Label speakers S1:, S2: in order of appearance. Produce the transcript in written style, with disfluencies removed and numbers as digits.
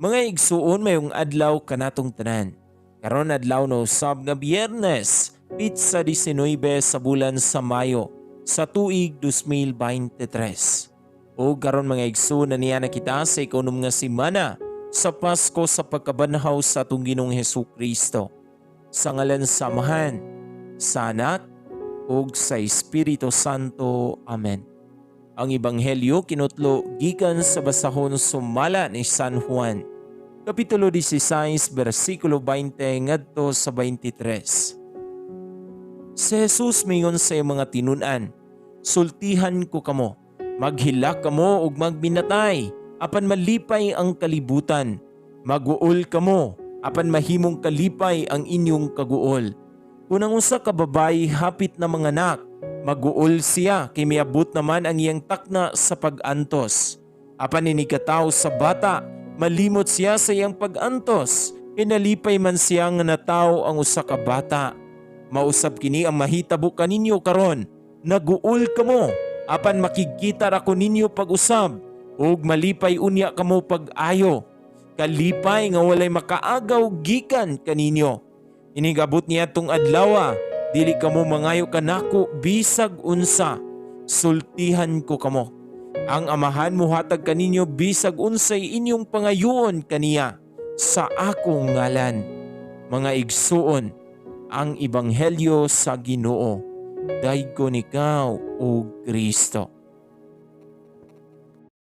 S1: Mga igsuon mayong adlaw kanatong tanan. Karon adlaw no usab nga Biyernes, pitsa 19 sa bulan sa Mayo sa tuig 2023. O karon mga igsuon na niya nakita sa ikanom nga semana sa Pasko sa pagkabanhaw sa atong Ginoong Hesukristo. Sa ngalan sa Amahan, sa Anak, ug sa Espiritu Santo. Amen. Ang Ebanghelyo kinutlo gikan sa basahon sumala ni San Juan, Kapitulo 16, versikulo 20 ngadto sa 23. Si Jesus mingon sa iyang mga tinunan, "Sultihan ko kamo, maghilak kamo ug magbinatay, apan malipay ang kalibutan. Maguol kamo, apan mahimong kalipay ang inyong kaguol. Kung ang usa ka babayi hapit na manganak, maguol siya kay miabot naman ang iyang takna sa pag-antos. Apan inikataw sa bata, malimot siya sa iyang pag-antos, inalipay man siya nga nataw ang usa ka bata. Mausab kini ang mahitabo kaninyo karon, naguol kamo, apan makikita ako ninyo pag-usab, ug malipay unya kamo pag-ayo. Kalipay nga walay makaagaw gikan kaninyo. Inigabot niya tong adlaw, dili kamo mangayo kanako bisag unsa. Sultihan ko kamo. Ang Amahan muhatag kaninyo bisag unsay inyong pangayoon kaniya sa akong ngalan." Mga igsuon, ang Ebanghelyo sa Ginoo. Dayon ikaw, O Kristo.